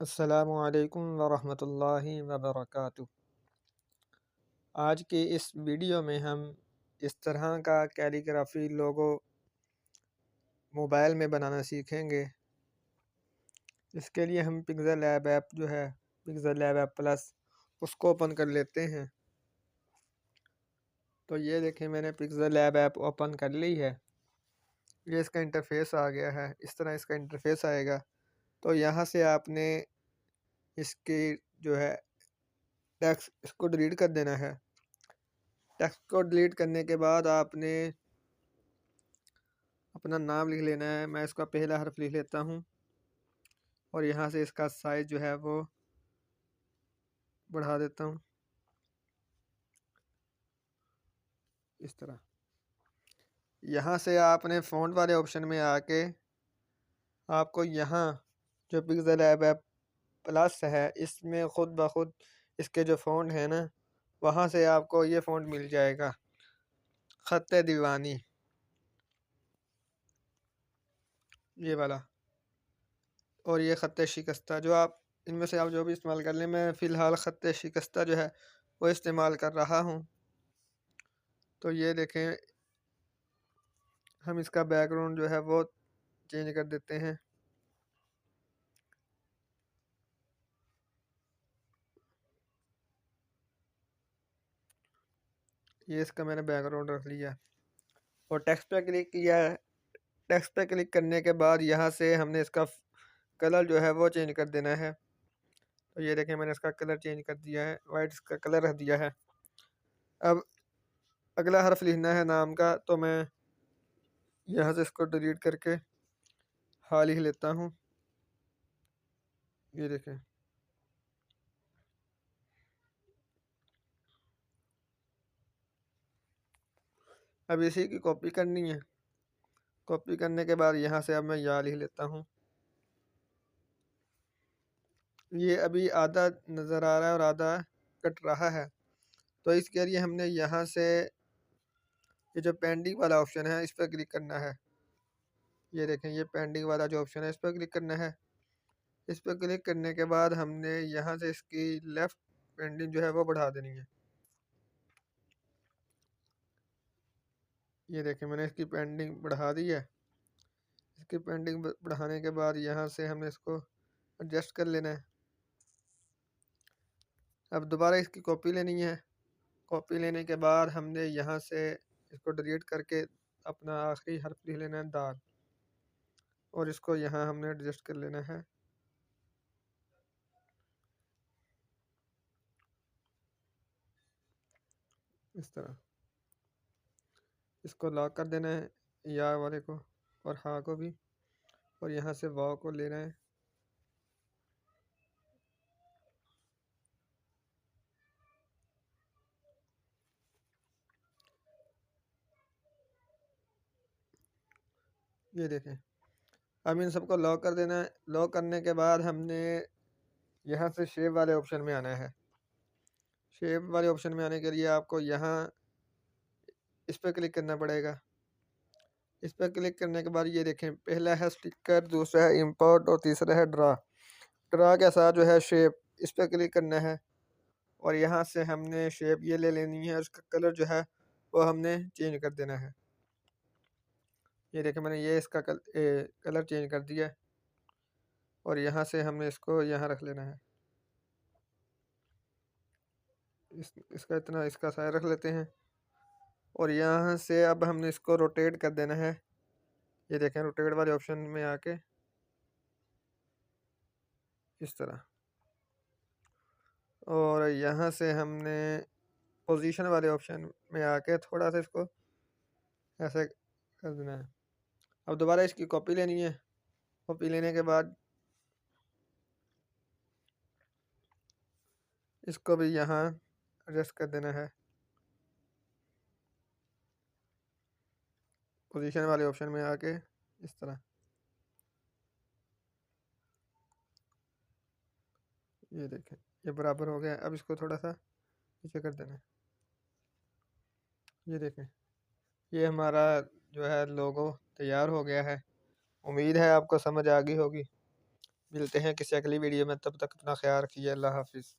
अस्सलामुअलैकुम वरहमतुल्लाहि वबरकातुह। आज के इस वीडियो में हम इस तरह का कैलीग्राफी लोगो मोबाइल में बनाना सीखेंगे। इसके लिए हम पिक्सेल लैब ऐप जो है पिक्सेल लैब ऐप प्लस उसको ओपन कर लेते हैं। तो ये देखें, मैंने पिक्सेल लैब ऐप ओपन कर ली है। ये इसका इंटरफेस आ गया है, इस तरह इसका इंटरफेस आएगा। तो यहाँ से आपने इसकी जो है टेक्स्ट इसको डिलीट कर देना है। टेक्स्ट को डिलीट करने के बाद आपने अपना नाम लिख लेना है। मैं इसका पहला हर्फ लिख लेता हूँ और यहाँ से इसका साइज जो है वो बढ़ा देता हूँ इस तरह। यहाँ से आपने फ़ॉन्ट वाले ऑप्शन में आके आपको यहाँ जो पिक्सेल लैब ऐप प्लस है इसमें ख़ुद ब खुद इसके जो फ़ॉन्ट है ना, वहाँ से आपको ये फ़ॉन्ट मिल जाएगा, ख़त्ते दीवानी, ये वाला, और ये ख़त्ते शिकस्ता। जो आप इनमें से आप जो भी इस्तेमाल कर लें, मैं फ़िलहाल ख़त्ते शिकस्ता जो है वो इस्तेमाल कर रहा हूँ। तो ये देखें, हम इसका बैकग्राउंड जो है वो चेंज कर देते हैं। ये इसका मैंने बैकग्राउंड रख लिया और टेक्स्ट पे क्लिक किया है। टेक्स्ट पे क्लिक करने के बाद यहाँ से हमने इसका कलर जो है वो चेंज कर देना है। तो ये देखें, मैंने इसका कलर चेंज कर दिया है, वाइट इसका कलर रख दिया है। अब अगला हर्फ लिखना है नाम का, तो मैं यहाँ से इसको डिलीट करके हाँ लिख लेता हूँ। ये देखें, अब इसी की कॉपी करनी है। कॉपी करने के बाद यहाँ से अब मैं या लिख लेता हूँ। ये अभी आधा नज़र आ रहा है और आधा कट रहा है। तो इसके लिए हमने यहाँ से ये जो पेंडिंग वाला ऑप्शन है इस पर क्लिक करना है। ये देखें, ये पेंडिंग वाला जो ऑप्शन है इस पर क्लिक करना है। इस पर क्लिक करने के बाद हमने यहाँ से इसकी लेफ़्ट पेंडिंग जो है वो बढ़ा देनी है। ये देखें, मैंने इसकी पेंडिंग बढ़ा दी है। इसकी पेंडिंग बढ़ाने के बाद यहाँ से हमने इसको एडजस्ट कर लेना है। अब दोबारा इसकी कॉपी लेनी है। कॉपी लेने के बाद हमने यहाँ से इसको डिलीट करके अपना आखिरी हर्फ लिख लेना है दाल, और इसको यहाँ हमने एडजस्ट कर लेना है इस तरह। इसको लॉक कर देना है, या वाले को और हाँ को भी, और यहाँ से वाव को लेना है। ये देखें, अब इन सबको लॉक कर देना है। लॉक करने के बाद हमने यहाँ से शेप वाले ऑप्शन में आना है। शेप वाले ऑप्शन में आने के लिए आपको यहाँ इस पर क्लिक करना पड़ेगा। इस पर क्लिक करने के बाद ये देखें, पहला है स्टिकर, दूसरा है इंपोर्ट और तीसरा है ड्रा। ड्रा के साथ जो है शेप, इस पर क्लिक करना है और यहाँ से हमने शेप ये ले लेनी है। उसका कलर जो है वो हमने चेंज कर देना है। ये देखें, मैंने ये इसका कलर चेंज कर दिया और यहाँ से हमने इसको यहाँ रख लेना है। इसका इतना इसका साइज रख लेते हैं और यहाँ से अब हमने इसको रोटेट कर देना है। ये देखें, रोटेट वाले ऑप्शन में आके इस तरह, और यहाँ से हमने पोजीशन वाले ऑप्शन में आके थोड़ा सा इसको ऐसे कर देना है। अब दोबारा इसकी कॉपी लेनी है। कॉपी लेने के बाद इसको भी यहाँ एडजस्ट कर देना है पोजीशन वाले ऑप्शन में आके इस तरह। ये देखें, ये बराबर हो गया। अब इसको थोड़ा सा नीचे कर देना है। ये देखें, ये हमारा जो है लोगो तैयार हो गया है। उम्मीद है आपको समझ आ गई होगी। मिलते हैं किसी अगली वीडियो में, तब तक अपना ख्याल रखिए। अल्लाह हाफ़िज़।